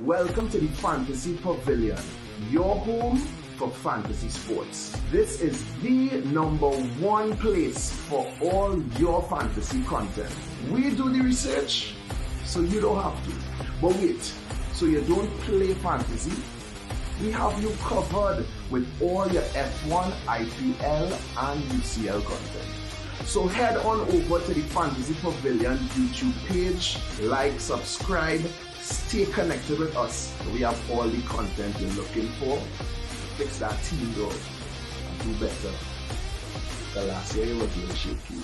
Welcome to the Fantasy Pavilion, your home for fantasy sports. This is the #1 place for all your fantasy content. We do the research, so you don't have to. But wait, so you don't play fantasy? We have you covered with all your F1, IPL, and UCL content. So head on over to the Fantasy Pavilion YouTube page, like, subscribe, stay connected with us. We have all the content you're looking for. Fix that team though and do better. The last year it was really shaky.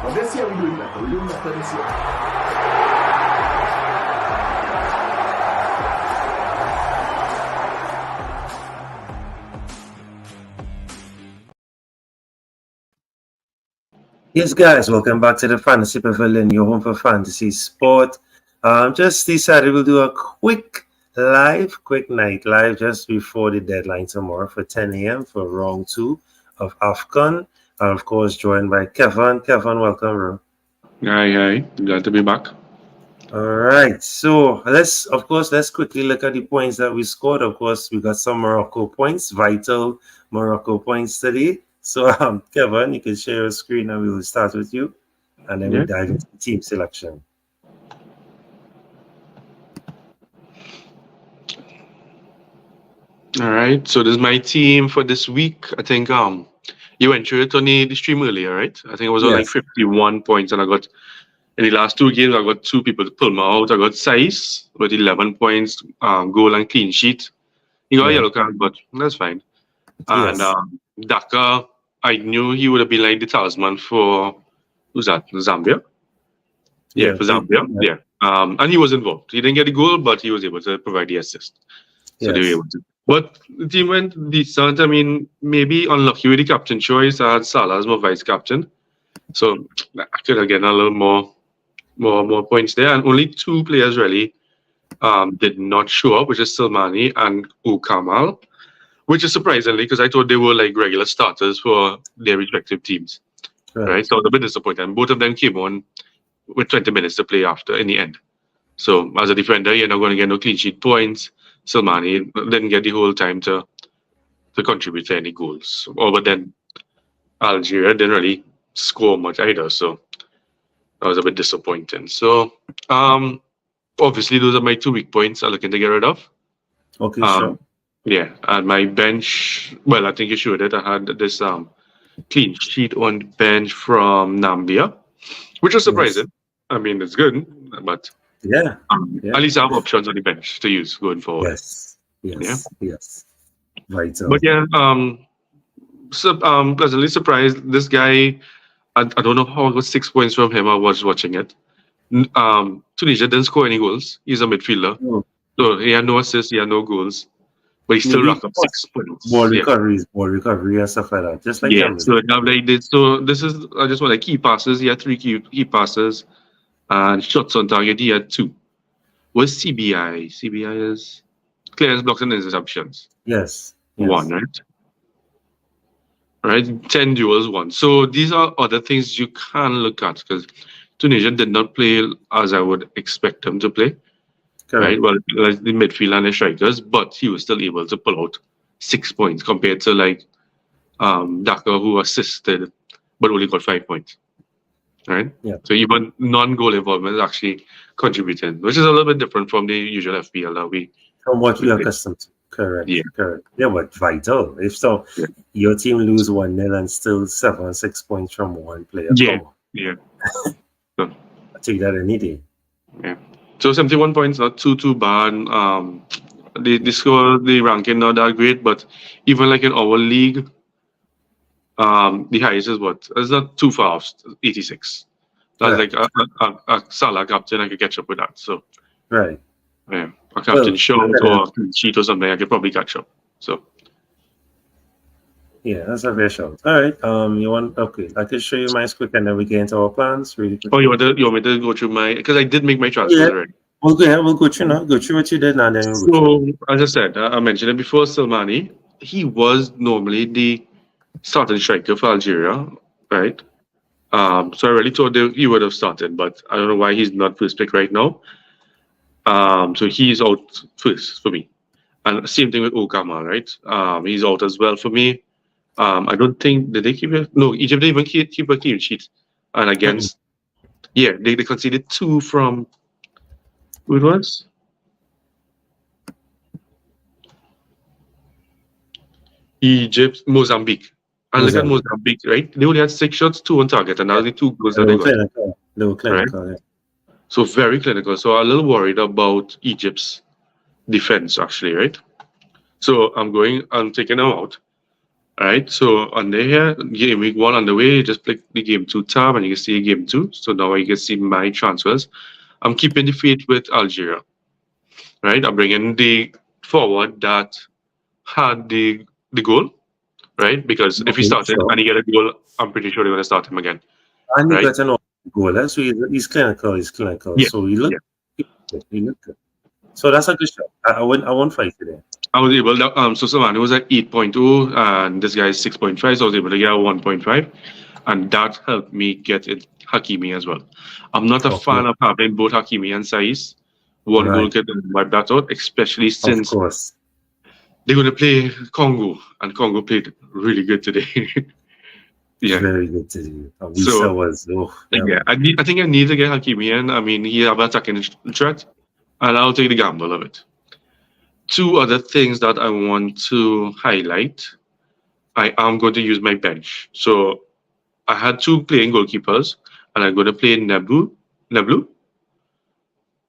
But this year we're doing better. We're doing better this year. Yes, guys, welcome back to the Fantasy Pavilion, your home for fantasy sport. Just decided we'll do a quick night live just before the deadline tomorrow for 10 a.m. for round 2 of Afcon. And of course, joined by Kevin. Kevin, welcome, bro. Hi. Glad to be back. All right, so let's quickly look at the points that we scored. Of course, we got some Morocco points, vital Morocco points today. So, Kevin, you can share your screen and we will start with you. And then we'll dive into team selection. All right, so this is my team for this week. I think you went through it on the stream earlier, right? I think it was on like 51 points, and I got in the last 2 games, I got 2 people to pull me out. I got Saiz with 11 points, goal and clean sheet. He got a yellow card, but that's fine. And Daka, I knew he would have been like the talisman for who's that? Zambia. Yeah, for Zambia. Yeah. And he was involved. He didn't get the goal, but he was able to provide the assist. So they were able to. But the team went decent. I mean, maybe unlucky with the captain choice. I had Salah as my vice captain. So I could have gotten a little more points there. And only 2 players really did not show up, which is Silmani and Ukamal, which is surprisingly because I thought they were like regular starters for their respective teams. Right? So I was a bit disappointed. And both of them came on with 20 minutes to play after in the end. So as a defender, you're not going to get no clean sheet points. Silmani didn't get the whole time to contribute to any goals. But then Algeria didn't really score much either, so that was a bit disappointing. So obviously those are my 2 weak points I'm looking to get rid of. Okay, sure. Yeah, and my bench, well, I think you showed it. I had this clean sheet on the bench from Nambia, which was surprising. I mean, it's good, but at least I have options on the bench to use going forward. Yes. Vital. But pleasantly surprised. This guy, I don't know how I got 6 points from him. I was watching it. Tunisia didn't score any goals. He's a midfielder. So he had no assists, he had no goals. But he still racked up 6 points. Ball recovery and stuff like that. Just like so this is I just want like key passes. He had 3 key passes. And shots on target, he had 2. What's CBI? CBI is clearance, blocks, and interceptions. Yes. 1, right? Right? 10 duels, 1. So these are other things you can look at because Tunisia did not play as I would expect them to play. Correct. Right? Well, like the midfield and the strikers, but he was still able to pull out 6 points compared to like Daka, who assisted but only got 5 points. Right? Yeah. So even non-goal involvement is actually contributing, which is a little bit different from the usual FPL that we from what we are accustomed to. Correct. Yeah, but vital. If so, your team lose 1-0 and still 7-6 points from one player. Yeah. I take that any day. Yeah. So 71 points, not too bad. The score, the ranking not that great, but even like in our league, the highest is what? It's not too far off, 86. That's like a Salah captain, I could catch up with that. So yeah, a captain shot or a cheat or something, I could probably catch up. So yeah, that's a fair shout. All right, you want? Okay, I can show you mine quick, and then we get into our plans really quick. Oh, you want me to go through my? Because I did make my transfers already. We'll go through now. Go through what you did now. Then so, as I said, I mentioned it before. Silmani, he was normally the starting striker for Algeria, right? So I really thought he would have started, but I don't know why he's not first pick right now. So he's out first for me. And same thing with Okama, right? He's out as well for me. I don't think did they keep it? No, Egypt didn't even keep a clean sheet. And against they conceded 2 from who it was? Egypt, Mozambique. And look at Mozambique, right? They only had 6 shots, 2 on target, and that was the 2 goals that they got. They were clinical, right? So very clinical. So I'm a little worried about Egypt's defense, actually, right? So I'm taking them out. All right. So on here, game week 1 on the way, just click the game 2 tab and you can see game 2. So now you can see my transfers. I'm keeping the faith with Algeria. Right. I'm bringing the forward that had the goal. Right. Because if he started and he get a goal, I'm pretty sure they're going to start him again. And he got an goal. So he's clinical. Yeah. So he looked good. So that's a good shot. I won't fight today. I was able to, so Savannah was at 8.2 and this guy is 6.5, so I was able to get a 1.5, and that helped me get it Hakimi as well. I'm not a fan of having both Hakimi and Saiz. One goal can wipe that out, especially since they're going to play Congo, and Congo played really good today. Very good today. I think I need to get Hakimi in. I mean, he have an attacking threat, and I'll take the gamble of it. 2 other things that I want to highlight. I am going to use my bench. So I had 2 playing goalkeepers, and I'm going to play Neblu.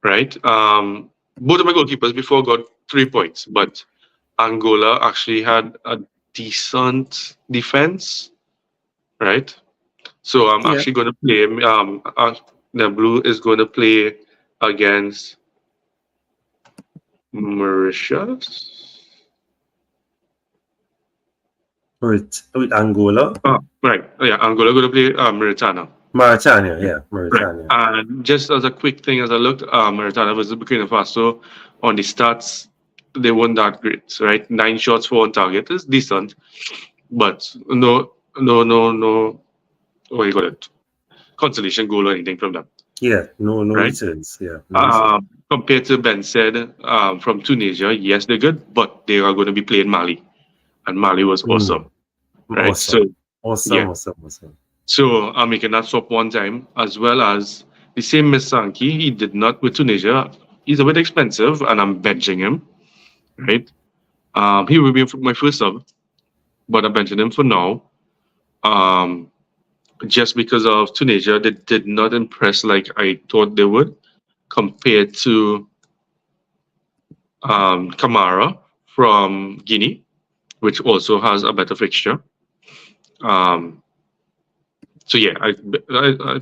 Right? Both of my goalkeepers before got 3 points, but Angola actually had a decent defense. Right? So I'm actually going to play. Neblu is going to play against Mauritius. With Angola? Right. Yeah, Angola going to play Mauritania. Mauritania. Right. And just as a quick thing, as I looked, Mauritania versus Burkina Faso, on the stats, they weren't that great, right? 9 shots for 1 target is decent, but no, what you got it? Consolation goal or anything from them. Yeah, no returns. Compared to Ben said from Tunisia, yes, they're good, but they are going to be playing Mali, and Mali was awesome, right? Awesome. So I'm making that swap one time, as well as the same Misanki. He did not with Tunisia. He's a bit expensive, and I'm benching him, right? He will be my first sub, but I'm benching him for now. Just because of Tunisia, they did not impress like I thought they would, compared to Kamara from Guinea, which also has a better fixture. So yeah, I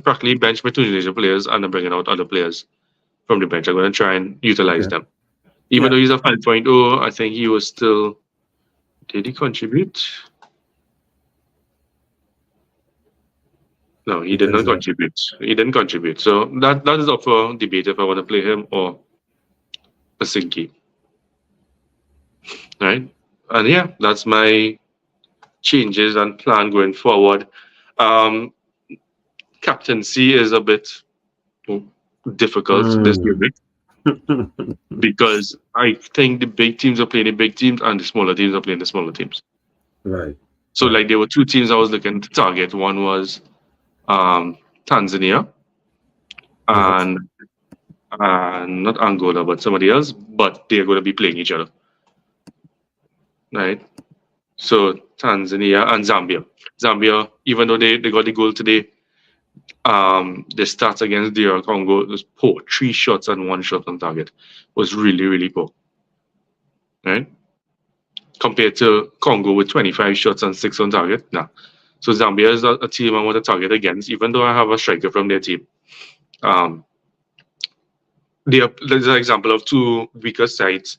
practically bench my Tunisia players and I'm bringing out other players from the bench. I'm going to try and utilize them. Even though he's a 5.0, I think he was still... Did he contribute? No, he did not contribute. He didn't contribute. So that is up for debate if I want to play him or Asinki. Right? And yeah, that's my changes and plan going forward. Captaincy is a bit difficult this year because I think the big teams are playing the big teams and the smaller teams are playing the smaller teams. Right. So like there were 2 teams I was looking to target. One was Tanzania and not Angola, but somebody else, but they're going to be playing each other. Right? So Tanzania and Zambia. Zambia, even though they got the goal today, the stats against DR Congo was poor. 3 shots and 1 shot on target was really, really poor. Right? Compared to Congo with 25 shots and 6 on target. Nah. So Zambia is a team I want to target against, even though I have a striker from their team. There's an example of 2 weaker sides.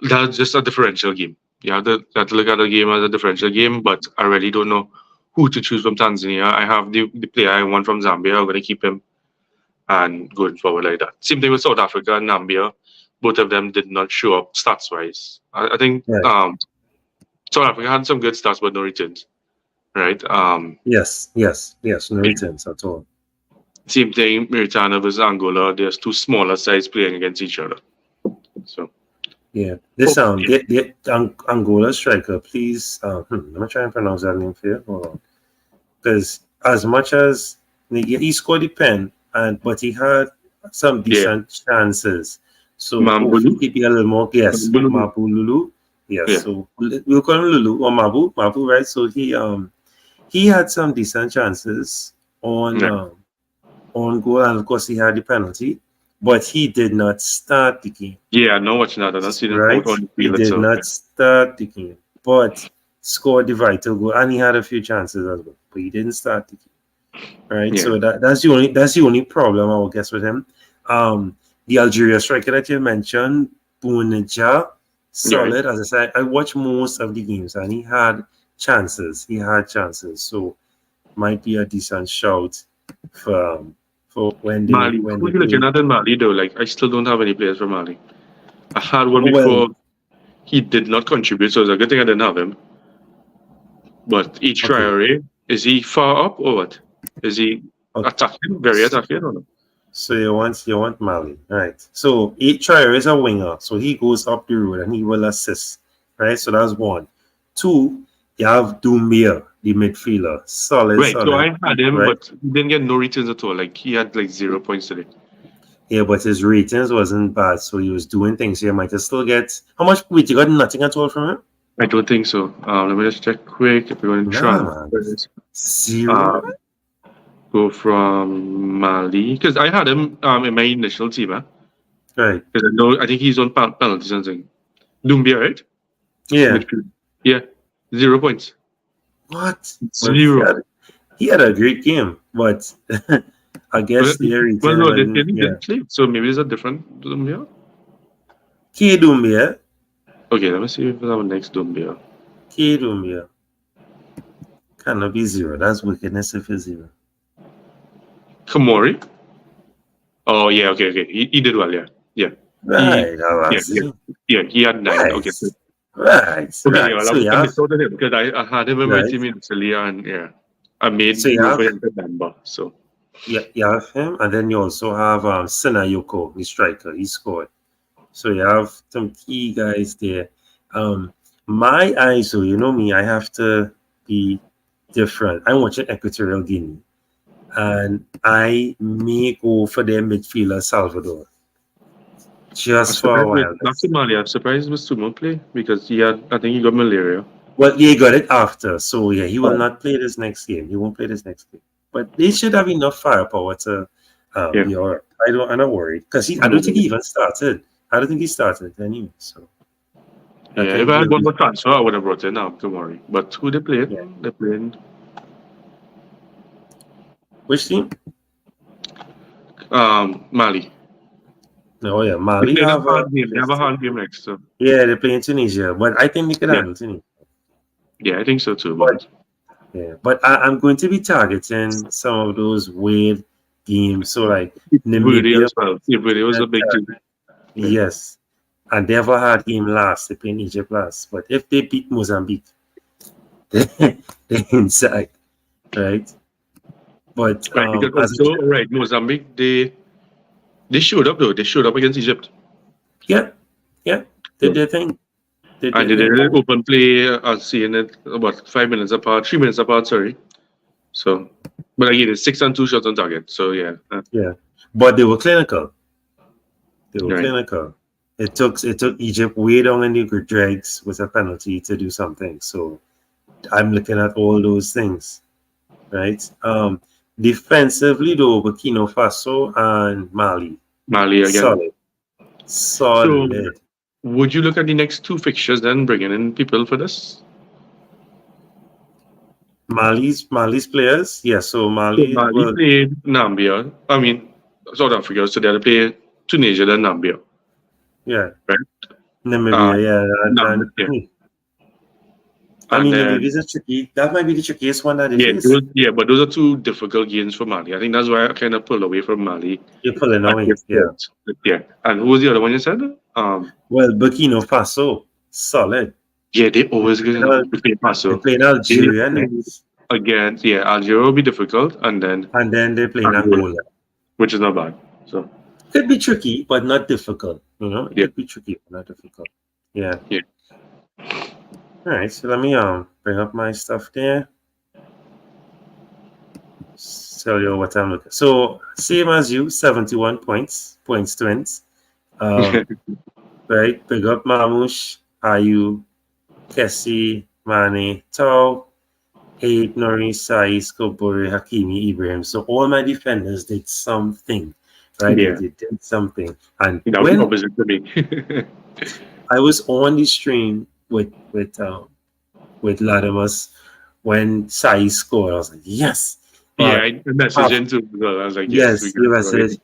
That's just a differential game. You have to look at the game as a differential game, but I really don't know who to choose from Tanzania. I have the player I want from Zambia. I'm going to keep him and going forward like that. Same thing with South Africa and Namibia. Both of them did not show up stats-wise. I think South Africa had some good stats, but no returns. Right? Yes. No returns at all. Same thing, Mauritania versus Angola. There's two smaller sides playing against each other. So Yeah, this Angola striker, please. Let me try and pronounce that name for you. Hold on, because as much as he scored the pen, but he had some decent chances. So hopefully he'd be a little more. Yes, Mabu Lulu. Yes, yeah. So we'll call him Lulu or Mabu, right? So he had some decent chances on goal, and of course he had the penalty. But he did not start the game. Yeah, I know watching that. I've seen it right? on the field. He did not start the game, but scored the vital goal, and he had a few chances as well, but he didn't start the game. Right? Yeah. So that's the only problem I would guess with him. The Algeria striker that you mentioned, Bounedjah, solid. As I said, I watched most of the games, and he had chances. So might be a decent shout for when they Mali. Who are you looking at in Mali though? Like I still don't have any players from Mali. I had one before. He did not contribute, so it's a good thing I didn't have him. But each Traore, is he far up or what? Is he attacking? Very attacking or no? So you want Mali, right? So each Traore is a winger, so he goes up the road and he will assist, right? So that's one. Two, you have Doumbia, the midfielder, solid. Right. So I had him, but he didn't get no returns at all. Like he had like 0 points today. Yeah, but his ratings wasn't bad, so he was doing things. So you might still get how much? Wait, you got nothing at all from him? I don't think so. Let me just check quick. If we're going to try 0. Go from Mali because I had him in my initial team, right? Because I think he's on penalties and something. Doumbia, right? Yeah. Yeah. 0 points. What? 0. He had a great game, but I guess they didn't play, so maybe it's a different Doumbia. Doumbia. Okay, let me see if our next Doumbia. Doumbia. Cannot be 0. That's wickedness if it's 0. Kamori. Oh yeah, okay. He did well, yeah. Right. He had 9. Right. Okay. Right. Okay, well, I missed out on him because I had him in my team initially, and I made room for him to remember. So you have him, and then you also have Sinayoko, the striker. He scored. So you have some key guys there. My eyes, so you know me, I have to be different. I'm watching Equatorial Guinea, and I may go for their midfielder Salvador. Just for a while. Not Somalia. I'm surprised Mr. won't play because I think he got malaria. Well, he got it after, so yeah, he will not play this next game. He won't play this next game. But they should have enough firepower to be all right. I'm not worried because I don't think he even started. I don't think he started anyway. So if I had one more transfer, I would have brought in. Don't worry. But who they played? Yeah. They played. Which team? Mali. Oh yeah, Mali. They have a hard game next. So. Yeah, they're playing Tunisia, but I think they can handle Tunisia. Yeah, I think so too. But I'm going to be targeting some of those weird games. So like Namibia as well. It was a big team. Yes, and they have a hard game last. They play Egypt last, but if they beat Mozambique, they're inside, right? But Mozambique they showed up though. They showed up against Egypt. Yeah, they did their thing. They did an open play. I was seeing it about 3 minutes apart. Sorry. So, but again, it's 6 and 2 shots on target. So yeah. But they were clinical. It took Egypt way down in the dregs with a penalty to do something. So I'm looking at all those things, right? Defensively, though, Burkina Faso and Mali again. Solid. So, would you look at the next 2 fixtures then, bringing in people for this? Mali's players, yes. So Mali played Nambia. I mean, South Africa. So they play Tunisia and Nambia. Yeah. Right. Namibia, Namibia is tricky. That might be the trickiest one that it is. But those are 2 difficult games for Mali. I think that's why I kind of pulled away from Mali. You're pulling away, yeah. And who was the other one you said? Well, Burkina Faso, solid. Yeah, they always get Burkina Faso. They're playing Algeria again. Algeria will be difficult, and then they're playing Angola. which is not bad. So could be tricky, but not difficult. It yeah, could be tricky, but not difficult. Yeah. yeah. All right. So let me bring up my stuff there. Tell you what I'm looking. So same as you, 71 points twins. Right. Big up Mamush, Ayu, Kessie, Mane, Tau, Aid, Nori, Sai, Skobori, Hakimi, Ibrahim. So all my defenders did something. Right. Yeah. They did something. And That was when opposite to me. I was on the stream with Latimus when Sai scored, I was like, yes. Yeah, But I messaged him too. I was like, yes, we yes, got you it messaged.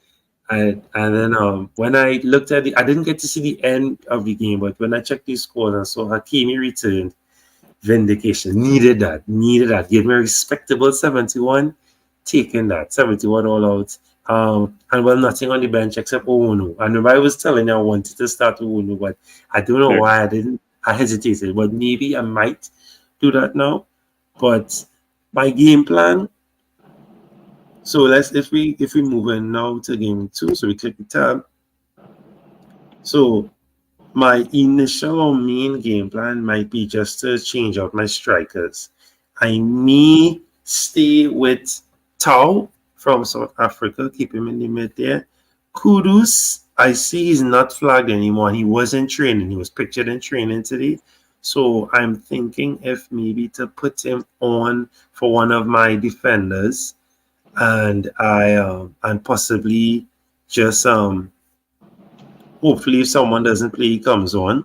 already. And then when I looked at I didn't get to see the end of the game, but when I checked the scores and saw Hakimi returned, vindication. Needed that. Gave me a respectable 71. Taking that. 71 all out. And well, nothing on the bench except Owunu. And remember I was telling you I wanted to start Owunu, but I don't know why I didn't. I hesitated, but maybe I might do that now. But my game plan. So if we move in now to game 2, so we click the tab. So my initial or main game plan might be just to change out my strikers. I may stay with Tau from South Africa, keep him in the mid there. Kudus, I see he's not flagged anymore. He wasn't training. He was pictured in training today. So I'm thinking if maybe to put him on for one of my defenders, and and possibly just hopefully if someone doesn't play, he comes on,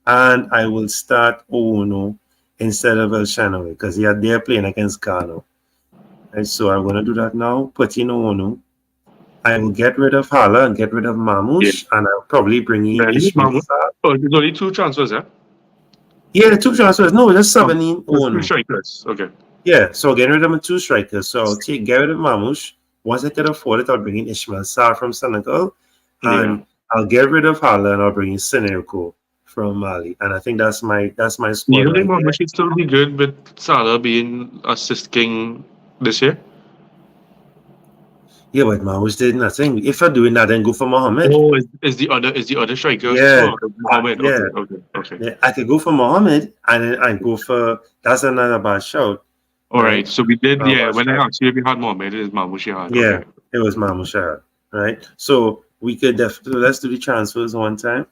and I will start Ono instead of El Shanawi because they're playing against Ghana. And so I'm gonna do that now. Put in Ono. I will get rid of Hala and get rid of Mamouche, and I'll probably bring in Ishmael. Oh, there's only 2 transfers, yeah? Yeah, 2 transfers. No, just 17 Ono. 2 strikers. Okay. Yeah, so getting rid of my 2 strikers. So I'll get rid of Mamouche. Once I can afford it, I'll bring in Ishmael Sarr from Senegal, and I'll get rid of Hala and I'll bring in Senerko from Mali. And I think that's my squad. Do you think Mamouche should still be good with Salah being assist king this year? Yeah, but Mamouche did nothing. If you're doing that, then go for Mohamed. Oh, is the other striker? Yeah, Mohamed. yeah. Okay. Yeah, I could go for Mohamed and then I go for that's another bad shout. All right. So we did. Yeah. When I asked you if you had Mohamed, it is Mamouche you had. Yeah, okay. It was Mamouche. Right. So we could definitely let's do the transfers one time.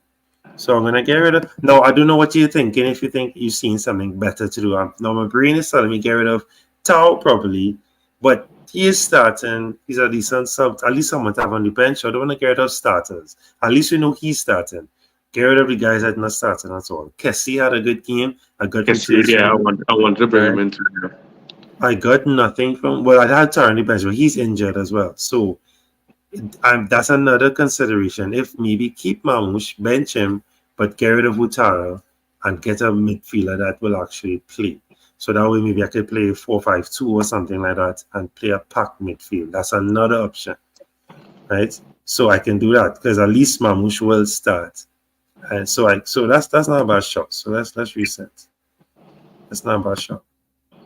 So I'm gonna get rid of. No, I don't know what you're thinking. If you think you've seen something better to do, now my brain is telling me get rid of Tau probably, but he is starting. He's a decent sub. At least someone to have on the bench. I don't want to get rid of starters. At least we know he's starting. Get rid of the guys that are not starting at all. Kessie had a good game. I want to bring him into. I got nothing from. Well, I had Tar on the bench, but he's injured as well. So that's another consideration. If maybe keep Mamouche, bench him, but get rid of Utara and get a midfielder that will actually play. So that way maybe I could play 4-5-2 or something like that and play a packed midfield. That's another option, right? So I can do that because at least Mamouche will start. And so that's not a bad shot. So let's reset. That's not a bad shot.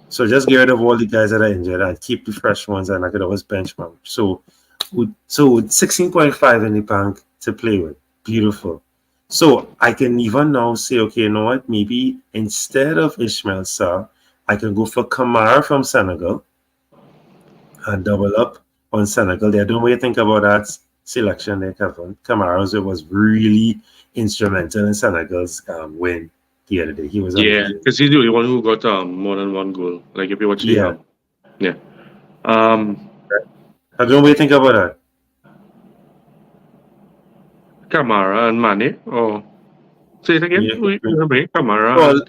So just get rid of all the guys that are injured and keep the fresh ones, and I could always bench Mamouche. So 16.5 in the bank to play with. Beautiful. So I can even now say, okay, you know what? Maybe instead of Ismail Sarr, I can go for Kamara from Senegal and double up on Senegal. There, don't really think about that selection there, Kevin. Kamara was really instrumental in Senegal's win the other day. He was because he's the only one who got more than 1 goal. Like if you watch the I don't really think about that. Kamara and Mane, or say it again. Kamara. Well,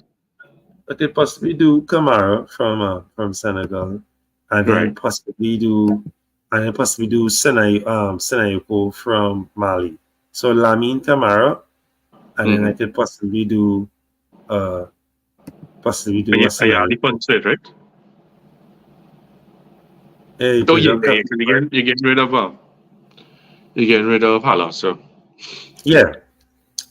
I could possibly do Kamara from Senegal, and then possibly do Senayoko from Mali. So Lamine Kamara, and then I could possibly do Yeah, the punch it, right? Hey, you get rid of Hala, so yeah.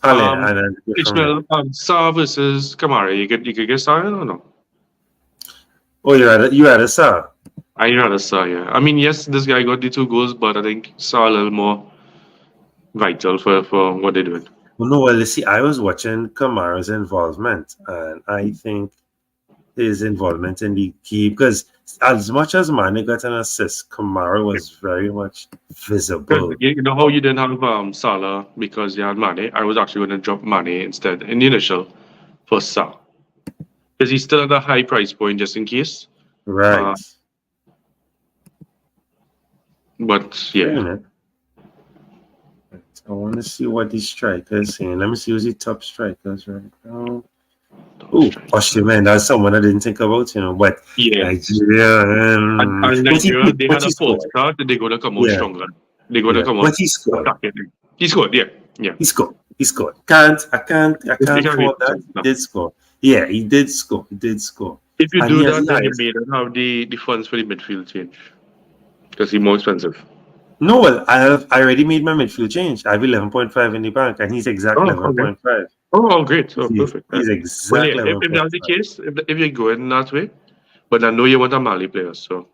Ishmael Sarr versus Kamara. You could get Sarr or no? Oh, you had a Sarr. I I rather saw, yeah. I mean, yes, this guy got the 2 goals, but I think Saw a little more vital for what they're doing. Well, no, well, you see, I was watching Kamara's involvement, and I think his involvement in the key, because as much as Mane got an assist, Kamara was very much visible. You know how you didn't have Salah because you had Mane? I was actually going to drop Mane instead in the initial for Salah. Because he's still at a high price point just in case. Right. But yeah. I want to see what these strikers saying. Let me see who's the top strikers right now. Oh, man, that's someone I didn't think about, but yeah. Nigeria. And Nigeria, they had a false start, they got to come out stronger. They got to come out. But he scored. He scored, yeah. He scored. I can't fault that. He did score. Yeah, he did score. If you do that, then you may not have the funds for the midfield change. Because he's more expensive. No, well, I already made my midfield change. I have 11.5 in the bank, and he's exactly 11.5. Okay. Oh, great. Oh, perfect. He's exactly if that's the case, if you go in that way, but I know you want a Mali player, so.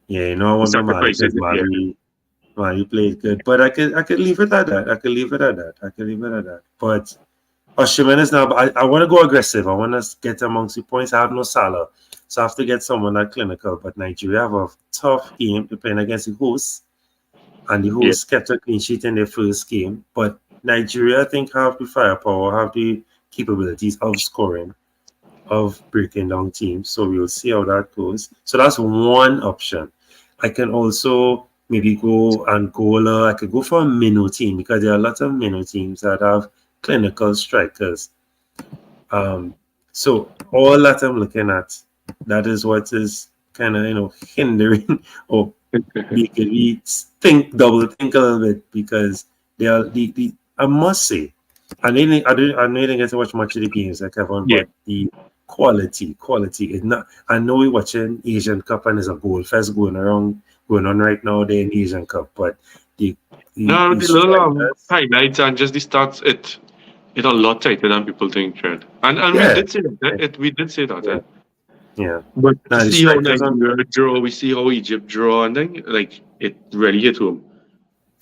Yeah, I want a Mali because Mali played good. But I could leave it at that. But Oshiman is now, I want to go aggressive. I want to get amongst the points. I have no Salah, so I have to get someone that clinical. But Nigeria have a tough game playing against the hosts. And the hosts kept a clean sheet in their first game. But Nigeria, I think, have the firepower, have the capabilities of scoring, of breaking down teams. So we'll see how that goes. So that's one option. I can also maybe go Angola. I could go for a minnow team because there are a lot of minnow teams that have clinical strikers. So all that I'm looking at, that is what is kind of, hindering or making me double think a little bit because they are the I must say, I know you didn't get to watch much of the games like Kevin, but the quality is not. I know we're watching Asian Cup and there's a goal fest going on right now there in Asian Cup, but the little highlights and just the stats, it's a lot tighter than people think, right? And we did say that. We did say that. Yeah. But see how Nigeria draw, we see how Egypt draw, and then it really hit home.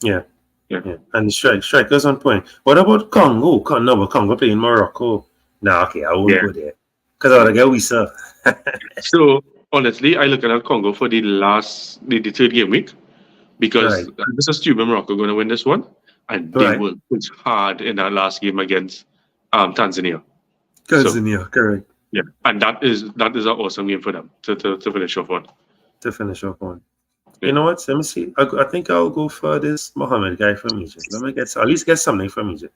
Yeah. And the strikers on point. What about Congo? Congo playing Morocco. Okay, I won't go there. Because I want to get Wisa. So, honestly, I look at Congo for the third game week. Because this is stupid Morocco going to win this one. And they will push hard in that last game against Tanzania. Correct. Yeah, and that is an awesome game for them to finish off on. You know what? Let me see. I think I'll go for this Mohammed guy from Egypt. Let me at least get something from Egypt.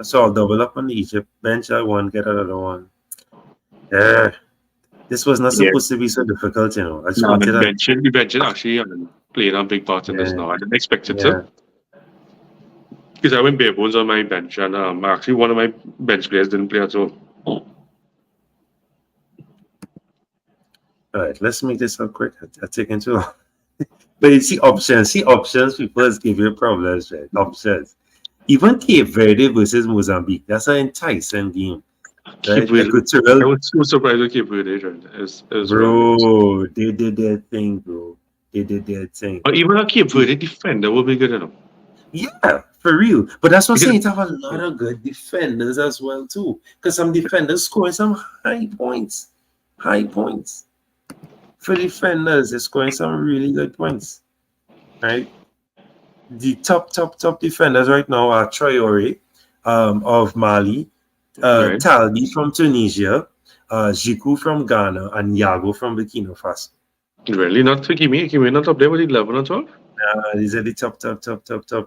So I'll double up on the Egypt bench. I one, get another one. Yeah, this was not supposed to be so difficult, I just wanted the bench actually playing a big part in this now. I didn't expect it to. Because I went bare bones on my bench, and actually one of my bench players didn't play at all. All right, let's make this up quick. I take into long. But you see options. People give you problems, right? Options. Even Cape Verde versus Mozambique. That's an enticing game. Right? I was so surprised with Cape Verde, right? Bro, they did their thing, bro. Or even a Cape Verde defender will be good enough. Yeah, for real. But that's what I'm saying. To have a lot of good defenders as well, too. Because some defenders scoring some high points. For defenders, they're scoring some really good points. Right? The top defenders right now are Traore of Mali, Talbi from Tunisia, Jiku from Ghana, and Yago from Burkina Faso. Really? Not Kimi not up there with 11 or 12? These are the top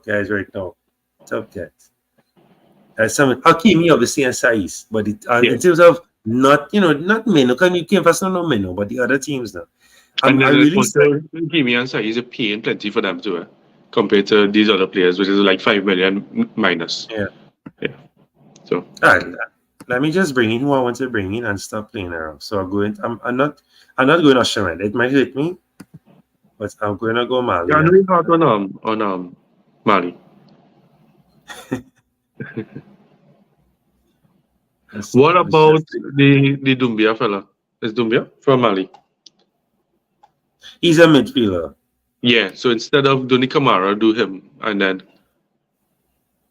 guys right now. Top guys. Hakimi obviously and Saiz, but in terms of not Meno, because you came first no Meno, but the other teams now. And I really Hakimi and Saiz are paying plenty for them too, compared to these other players, which is like 5 million minus. Yeah. So. Let me just bring in who I want to bring in and stop playing around. So I'm not going Oshaman. It might hit me, but I'm going to go Mali. Yeah, I know you're hard on Mali. What about the Dumbia fella? Is Dumbia from Mali? He's a midfielder. Yeah, so instead of doing the Kamara, do him, and then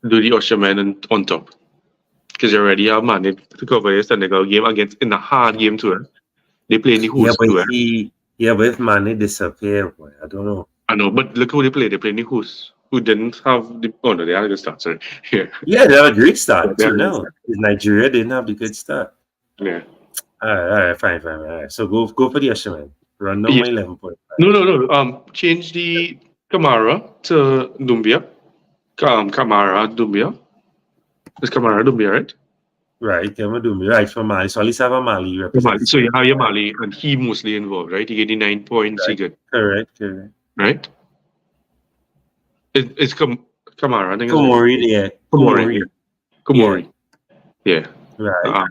do the Osherman on top. Because you already have Mane to cover your Senegal game against in a hard game too. They play in the Yeah, host but too. but if Mane disappear, boy, I don't know. I know, but look how they play. They play in the host, who didn't have the. Oh no, they had a good start. Sorry. Yeah. Yeah, they have a great start They had too. a good No, start. Nigeria didn't have the good start. Yeah. All right, fine. All right. So go for the Usherman. Run down Yeah. my 11.5. No. Change the Kamara to Dumbia. Kamara Dumbia. It's Kamara Dumbia, right? Right, Kevin do me right for Mali. So at least have a Mali So you representative. have your Mali, and he mostly involved, right? He get the 9 points. He Right. get Correct. right. It's Kamara. I think it's right. Komori there. Komori. Komori. Yeah. Right.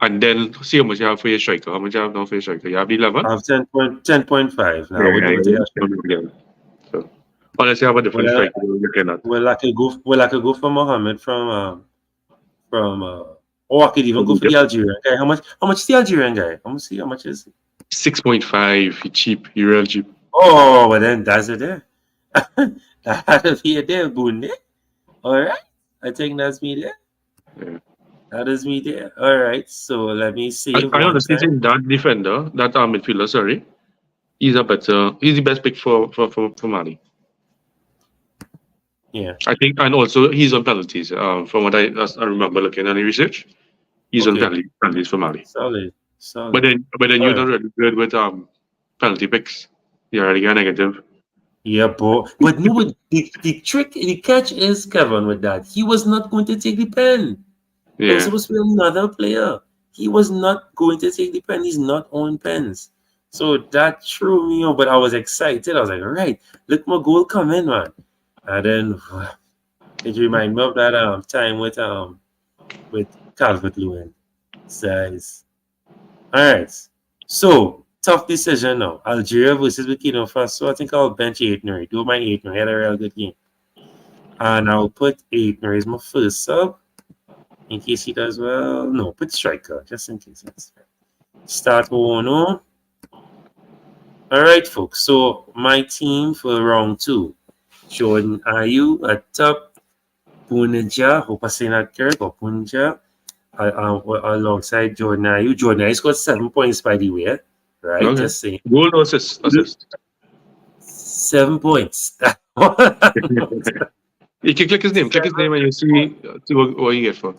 And then see how much you have for your striker. How much you have now for your striker? You have 11? I have 10.5 now. Yeah, so unless you have a different striker you're looking at. Well, I could go for Mohammed or I could even go for the Algerian guy. How much is the Algerian guy? How much is it? 6.5. Cheap. You're real cheap. Oh, but then that's it there. That'll be it there, Bunde. All right. I think that's me there. Yeah. That is me there. All right. So let me see. I honestly think that defender, that midfielder, sorry, he's the best pick for Mali. Yeah. I think, and also he's on penalties. From what I remember looking at the research, he's on penalties for Mali. Solid. But then you're not really good with penalty picks. You're already got negative. Yeah, but no, the catch is, Kevin, with that. He was not going to take the pen. Yeah. It was supposed to be another player. He was not going to take the pen. He's not on pens. So that threw me off, but I was excited. I was like, all right, look, my goal come in, man. And then it reminded me of that time with Calvert-Lewin. Says, all right, so tough decision now. Algeria versus Burkina Faso. I think I'll bench Aitner. Do my Aitner. He had a real good game. And I'll put Aitner as my first sub. In case he does well. No, put striker. Just in case. Start 1-0. Alright, folks. So my team for round 2. Jordan Ayew at top. Punja. Hope I say that correct. Or Punja. Alongside Jordan Ayew. Jordan Ayew got 7 points, by the way. Right? Okay. Just saying. Goal or assist? 7 points. You can click his name and you see what you get for.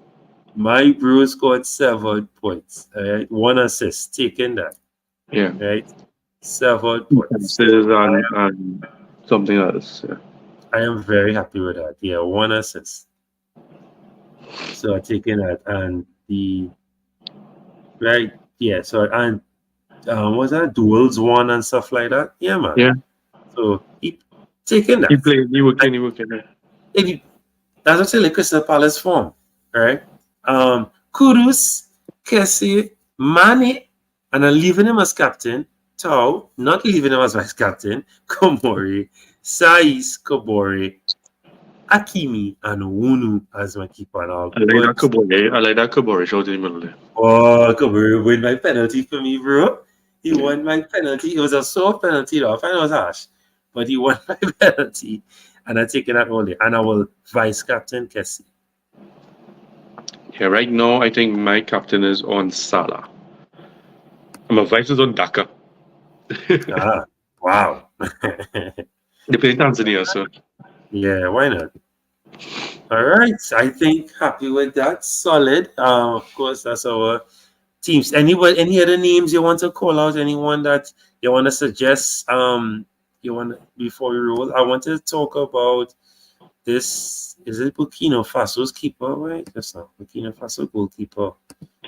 My bro scored 7 points. All right, 1 assist. Taking that. Yeah. Right. 7 points. And something else. Yeah. I am very happy with that. Yeah, 1 assist. So taking that and the right. Yeah. So and was that duels 1 and stuff like that? Yeah, man. Yeah. So he taking that. He played. He working. That's what I say, like Crystal Palace form, right? Kudus, Kessie, Mane, and I'm leaving him as captain. Tau, not leaving him as vice captain. Komori, Sais, Kobore, Akimi, and Wunu as my keeper. And all. I like that Kobore shot in the middle there. Oh, Kobore win my penalty for me, bro. He won my penalty. It was a soft penalty, though. I find it was harsh, but he won my penalty. And I'm taking that all day. And I will vice captain Kessie. Yeah, right now I think my captain is on Salah. And my vice is on Dhaka. Wow. They play Tanzania, so. Yeah, why not? All right. I think happy with that. Solid. Of course, that's our teams. Any other names you want to call out? Anyone that you want to suggest? Before we roll, I want to talk about this. Is it Burkina Faso's keeper, right? That's not Burkina Faso goalkeeper.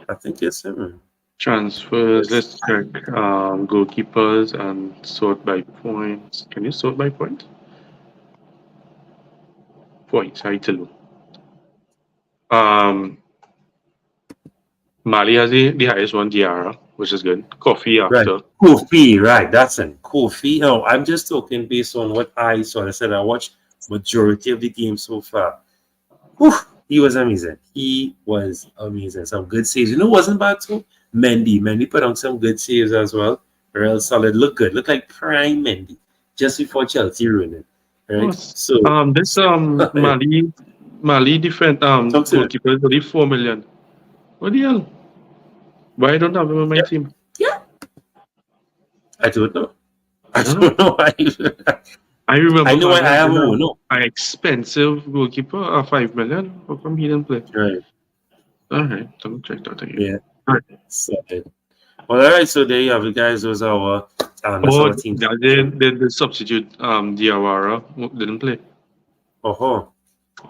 I think it's him. Transfers. Let's check goalkeepers and sort by points. Can you sort by points? Points. I tell you. Mali has the highest one, Diarra, which is good. Kofi after. Right. Kofi, right. That's it. Kofi. No, I'm just talking based on what I saw. I said I watched majority of the game so far. Whew, he was amazing. Some good saves. It wasn't bad too. Mendy put on some good saves as well. Real solid. Look good. Look like prime Mendy just before Chelsea ruined it. Right? So This Mali defense talk to them. goalkeeper is only 4 million. What the hell? Why I don't have him on my Yeah. team? Yeah. I don't know. I Huh? don't know why. I remember I know why I have been one. No. an expensive goalkeeper, 5 million. How come he didn't play? Right. All right, don't check that again. Yeah. All right. Solid. Well, all right. So there you have it, guys. Those are that's Oh, our team. the substitute Diawara didn't play. Oh.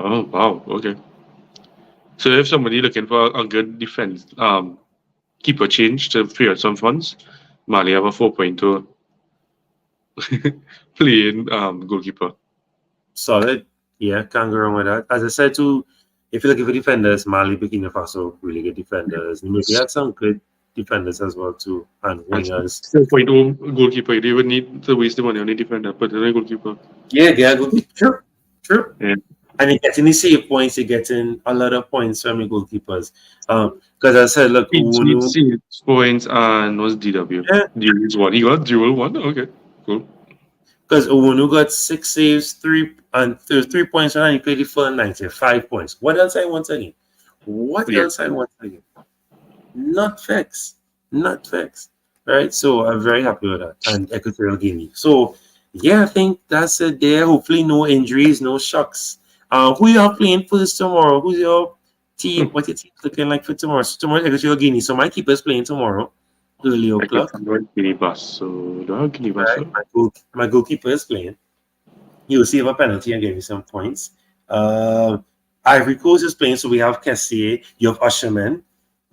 Oh wow, okay. So if somebody looking for a good defense keeper change to free up some funds, Mali have a 4.2 playing goalkeeper. Solid. Yeah, can't go wrong with that. As I said too, if you're looking for defenders, Mali, Burkina Faso, really good defenders. We had some good defenders as well too, and wingers. 4.0 goalkeeper, you don't even need to waste the money on a defender, but on a goalkeeper. Yeah, true. Yeah. And you're getting the save points, you're getting a lot of points from your goalkeepers. Because I said, look, Uwunu, Points and what's DW? yeah, DW one. He got dual one. Okay, cool. because Uwunu got 6 saves, 3 points, and he played the full 95 points. What else I want again? Else I want again? Not fix. Right? So I'm very happy with that. And Equatorial Guinea. So yeah, I think that's it there. Hopefully no injuries, no shocks. Who you are playing first tomorrow? Who's your team? What your team looking like for tomorrow? So tomorrow Equatorial Guinea. So my keeper's playing tomorrow. Early o'clock. Guinea bus. So do I have Guinea bus? Right. My goalkeeper is playing. He will save a penalty and give you some points. Ivory Coast is playing, so we have Kessier, you have Usherman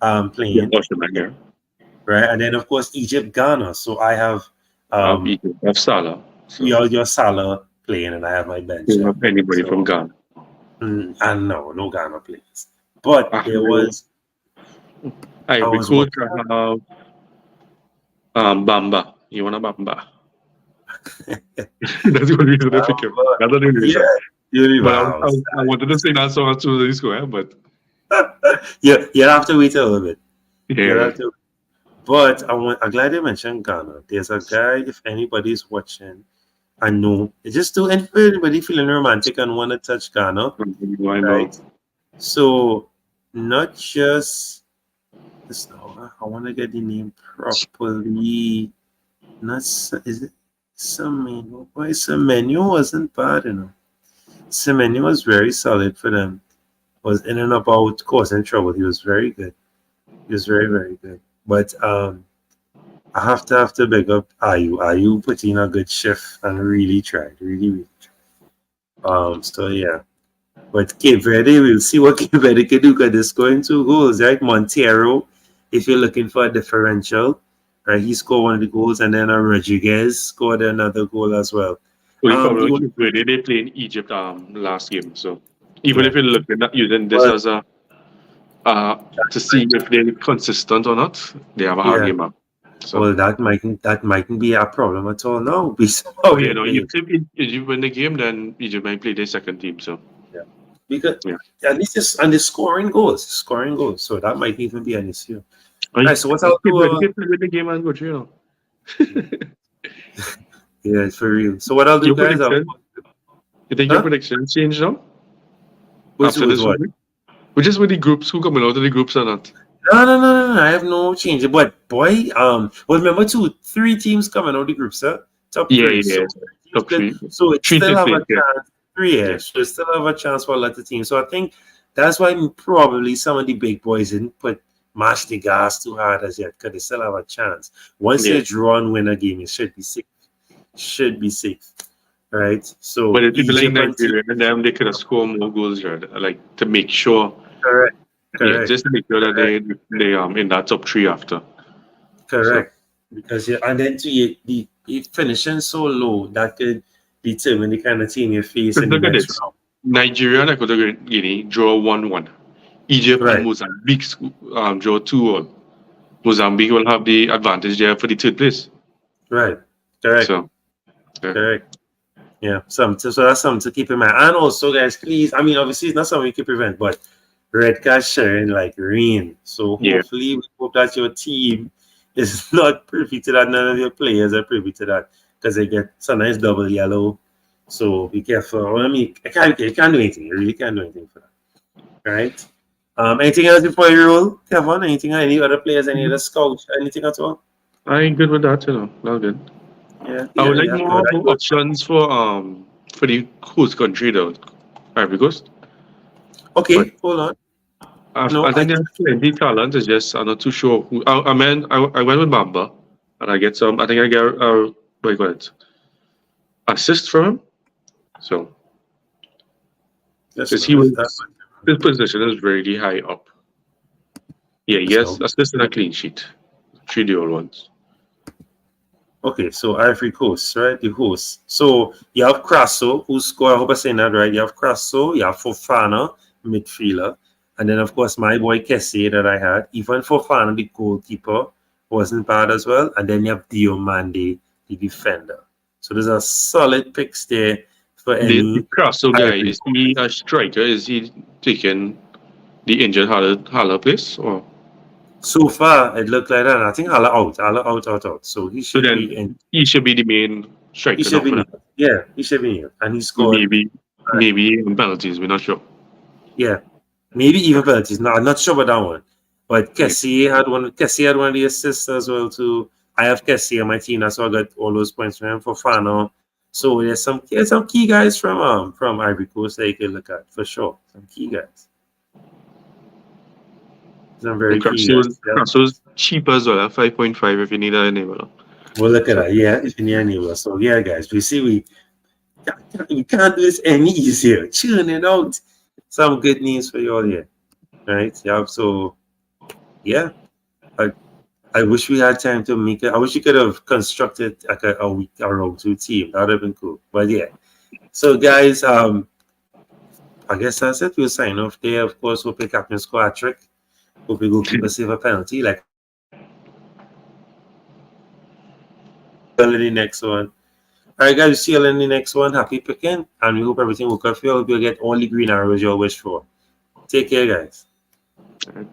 playing. Yeah, Usherman, yeah. Right, and then of course Egypt, Ghana. So I have Egypt, I have Salah. So. Your Salah playing, and I have my bench. You have anybody from Ghana? And no Ghana players. But there was Ivory Coast have Bamba. You want a Bamba? That's what we did. I pick him. That's not the reason. I wanted to say that song to the square, but you have to wait a little bit. Yeah. But I'm glad you mentioned Ghana. There's a guy, if anybody's watching, I know it's just to anybody feeling romantic and want to touch Ghana. Right? So not just I want to get the name properly. Not is it Semenyo? Why Semenyo wasn't bad enough. Semenyo was very solid for them. Was in and about causing trouble. He was very good. He was very, very good. But I have to big up Ayu. Ayu put in a good shift and really tried. Really tried. So yeah. But Cape Verde, we'll see what Cape Verde can do because they're scoring 2 goals, right? Montero, if you're looking for a differential, right? He scored one of the goals, and then Rodriguez scored another goal as well. They played in Egypt last game, so even if you're looking at using this as a to see if they're consistent or not, they have a hard game up. So. Well, that mightn't be a problem at all now. If you win the game, then Egypt might play their second team. So because at least they're scoring goals. So that might even be an issue. Right, so what's out with the game and go through, Yeah, for real. So what I'll do, guys? You think your prediction changed now? After this week? Which is with the groups who coming out of the groups or not? No. I have no change. But boy, well, remember 3 teams coming out of the groups, sir. Top 3. Yeah. Top 3. So it still have a chance. 3 years. So it still have a chance for a lot of teams. So I think that's why probably some of the big boys didn't mash the gas too hard as yet, because they still have a chance. Once they draw and win a game, it should be safe. Right? So but if people like Nigeria and them, they could have scored more goals, right? Like to make sure. Correct. Yeah, just to make sure that they in that top 3 after. Correct. So. Because and then the finishing so low that could determine the kind of team you face in the next round. Nigeria and Equatorial Guinea draw 1-1. Egypt and Mozambique draw 2-1. Mozambique will have the advantage there for the 3rd place. Right. Correct. So, correct. Yeah. So that's something to keep in mind. And also, guys, please, I mean, obviously it's not something you can prevent, but red card sharing like rain. So hopefully we hope that your team is not privy to that. None of your players are privy to that because they get sometimes double yellow. So be careful. Well, I mean, you can't do anything. You really can't do anything for that. Right? Anything else before you roll, Kevin? Anything? Any other players? Any other scouts? Anything at all? I'm good with that, That's good. Yeah, I would like yeah, good. more options for the host country though, Ivory Coast. But Okay, hold on. No, I I think think there's plenty talent. It's just I'm not too sure who. I went with Bamba, and I get some. I think I get what do you call it? Assist from him. So because he was his position is really high up. Yeah, yes, assist and a clean sheet. 3 dual ones. Okay, so Ivory Coast, right? The host. So you have Crasso, who scored. I hope I'm saying that right. You have Crasso, you have Fofana, midfielder, and then of course my boy Kessie that I had. Even Fofana, the goalkeeper, wasn't bad as well. And then you have Diomande, the defender. So there's a solid picks there for any. The Crasso guy, is he a striker? Is he taking the injured Haller place? Or So far, it looked like that. I think Hala out. So he so should then be in. he should be the main He striker, should not be for that. near. Yeah, he should be near. And he scored. Maybe in penalties. We're not sure. Yeah, maybe even penalties. No, I'm not sure about that one. But Yeah. Kessie had one. Kessie had one of the assists as well too. I have Kessie on my team. That's why I got all those points from him for Fano. So there's some key guys from Ivory Coast that you can look at for sure. Some key guys. Some very key guys. Crasso's cheap as well. 5.5 if you need a enabler. Well, look at that. Yeah, if you need anywhere. So yeah, guys, we can't do this any easier. Chilling it out. Some good news for you all here. Right? Yeah. So yeah. I wish we had time to make it. I wish we could have constructed like a week around two team. That would have been cool. But yeah. So guys, I guess that's it. We'll sign off there. Of course, we'll pick up and score a trick. Hope we go keep a save a penalty. Like in the next one. All right, guys, see you in the next one. Happy picking, and we hope everything will go for you. Hope you'll get all the green arrows you wish for. Take care, guys. All right.